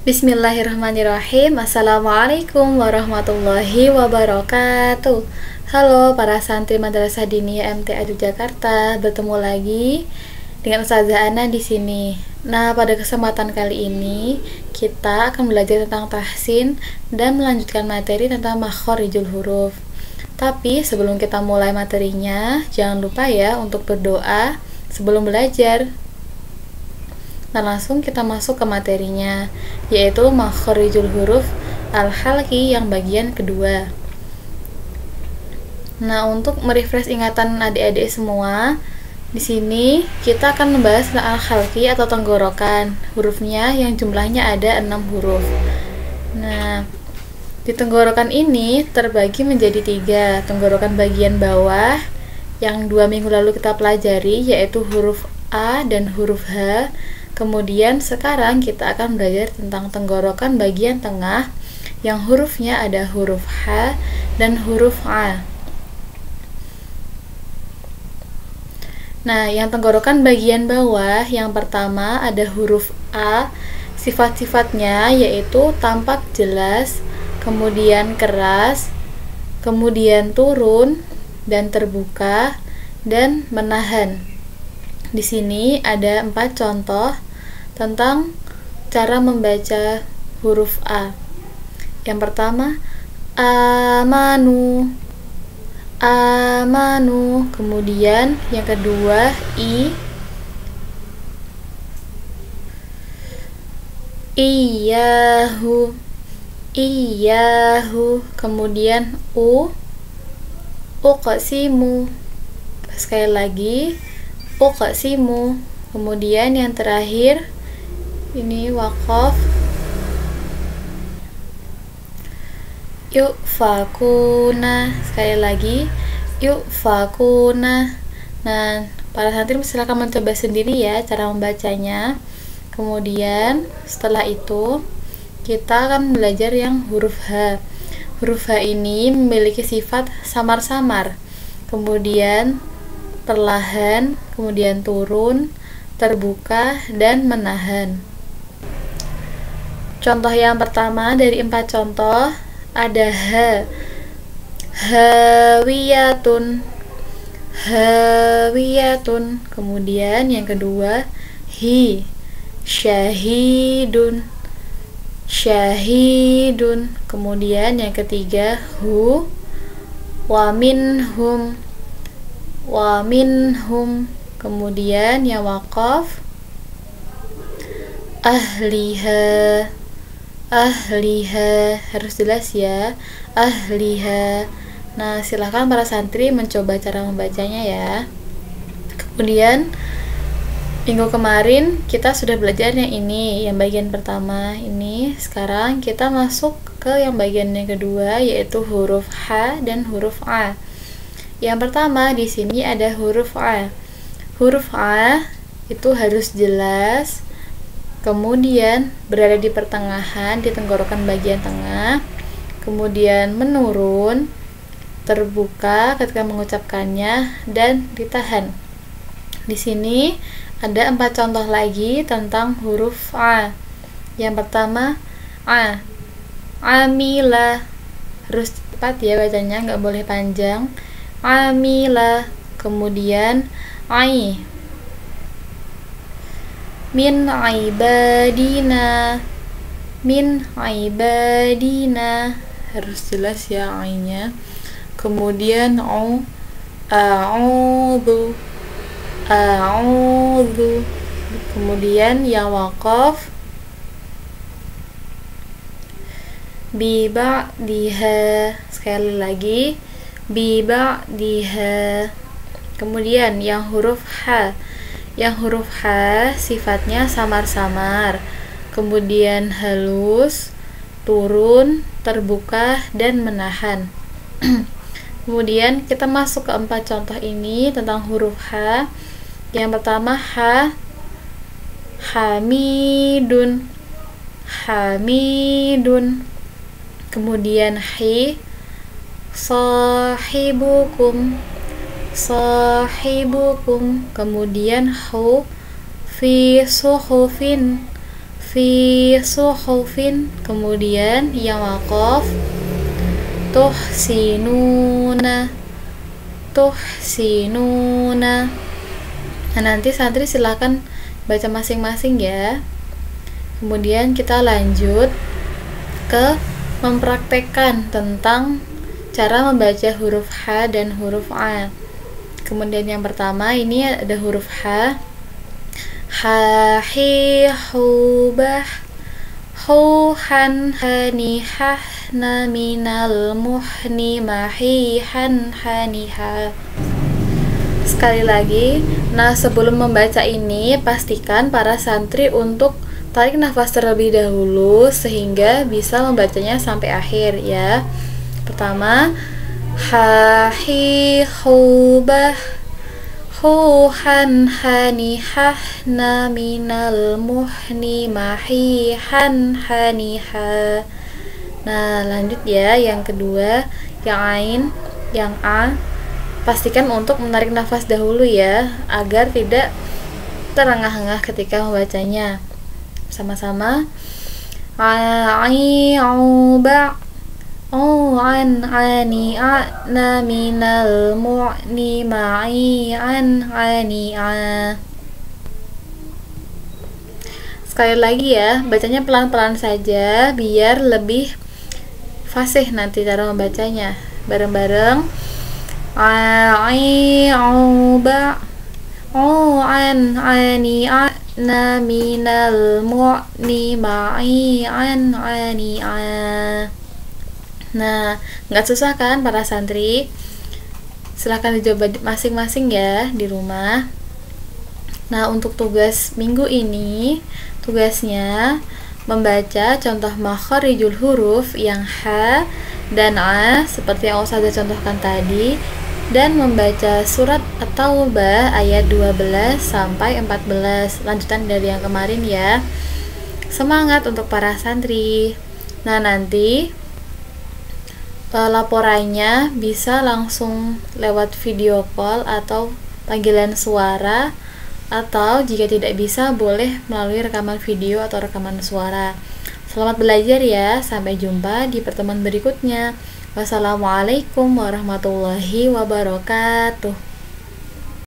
Bismillahirrahmanirrahim. Assalamualaikum warahmatullahi wabarakatuh. Halo para santri Madrasah Diniyah MTA Yogyakarta, bertemu lagi dengan Ustazah Ana di sini. Nah, pada kesempatan kali ini kita akan belajar tentang tahsin dan melanjutkan materi tentang makhorijul huruf. Tapi sebelum kita mulai materinya, jangan lupa ya untuk berdoa sebelum belajar. Nah, langsung kita masuk ke materinya, yaitu makhorijul huruf al-halqi yang bagian kedua. Nah, untuk merefresh ingatan adik-adik semua, di sini kita akan membahas tentang al-halqi atau tenggorokan. Hurufnya yang jumlahnya ada 6 huruf. Nah, di tenggorokan ini terbagi menjadi 3. Tenggorokan bagian bawah yang 2 minggu lalu kita pelajari, yaitu huruf A dan huruf H. Kemudian sekarang kita akan belajar tentang tenggorokan bagian tengah yang hurufnya ada huruf H dan huruf A. Nah, yang tenggorokan bagian bawah yang pertama ada huruf A. Sifat-sifatnya yaitu tampak jelas, kemudian keras, kemudian turun dan terbuka, dan menahan. Di sini ada 4 contoh tentang cara membaca huruf A. Yang pertama, amanu, amanu. Kemudian yang kedua, iyahu, iyahu. Kemudian uqsimu. Sekali lagi, uqsimu. Kemudian yang terakhir ini waqaf, yufakuna. Sekali lagi, yufakuna. Nah, para santri silakan mencoba sendiri ya cara membacanya. Kemudian setelah itu kita akan belajar yang huruf H. Huruf H ini memiliki sifat samar-samar, kemudian perlahan, kemudian turun, terbuka, dan menahan. Contoh yang pertama dari 4 contoh ada H, hawiyatun, hawiyatun. Kemudian yang kedua syahidun, syahidun. Kemudian yang ketiga waminhum, waminhum. Kemudian yang waqaf ahliha, ahliha. Harus jelas ya, ahliha. Nah, silahkan para santri mencoba cara membacanya ya. Kemudian minggu kemarin kita sudah belajar yang ini, yang bagian pertama ini. Sekarang kita masuk ke yang bagian yang kedua, yaitu huruf H dan huruf A. Yang pertama di sini ada huruf A. Huruf A itu harus jelas, kemudian berada di pertengahan, di tenggorokan bagian tengah, kemudian menurun, terbuka ketika mengucapkannya, dan ditahan. Di sini ada 4 contoh lagi tentang huruf A. Yang pertama A, amila. Harus cepat ya bacanya, nggak boleh panjang. Amila. Kemudian min ibadina, min ibadina. Harus jelas ya ainya. Kemudian a'udzu, a'udzu. Kemudian yang waqaf bi ba'diha. Sekali lagi, bi ba'diha. Kemudian yang huruf H. Yang huruf H sifatnya samar-samar, kemudian halus, turun, terbuka, dan menahan. Kemudian kita masuk ke 4 contoh ini tentang huruf H. Yang pertama hamidun, hamidun. Kemudian sahibukum, sahibukum. Kemudian fi fi suhufin, kemudian yang waqaf tuhsinuna, tuhsinuna. Nah, nanti santri silakan baca masing-masing ya. Kemudian kita lanjut ke mempraktekkan tentang cara membaca huruf H dan huruf A. Kemudian yang pertama ini ada huruf H. Ha, hi, hu, bah, hu, han, hani, hah, na, minal, muhni, mahi, han, hani, ha. Sekali lagi, nah sebelum membaca ini pastikan para santri untuk tarik nafas terlebih dahulu sehingga bisa membacanya sampai akhir ya. Pertama, ha, hi, hu, bah, hu, han, hani, hah, na, minal, muhni, mahi, han, hani, ha. Nah, lanjut ya, yang kedua, yang ain, yang a. Pastikan untuk menarik nafas dahulu ya, agar tidak terengah-engah ketika membacanya. Sama-sama. Ai, au, ba, au, an, ani, a, na, minal, mu'ni, ma'i, an, ani, a. Sekali lagi ya, bacanya pelan-pelan saja biar lebih fasih nanti cara membacanya. Bareng-bareng. Ai, au, ba, au, an, ani, a, na, minal, mu'ni, ma'i, an, ani, a. Nah, nggak susah kan para santri? Silahkan dicoba masing-masing ya di rumah. Nah, untuk tugas minggu ini, tugasnya membaca contoh makharijul huruf yang H dan A seperti yang Ustazah contohkan tadi, dan membaca surat At-Taubah ayat 12 sampai 14, lanjutan dari yang kemarin ya. Semangat untuk para santri. Nah, nanti laporannya bisa langsung lewat video call atau panggilan suara, atau jika tidak bisa boleh melalui rekaman video atau rekaman suara. Selamat belajar ya, sampai jumpa di pertemuan berikutnya. Wassalamualaikum warahmatullahi wabarakatuh.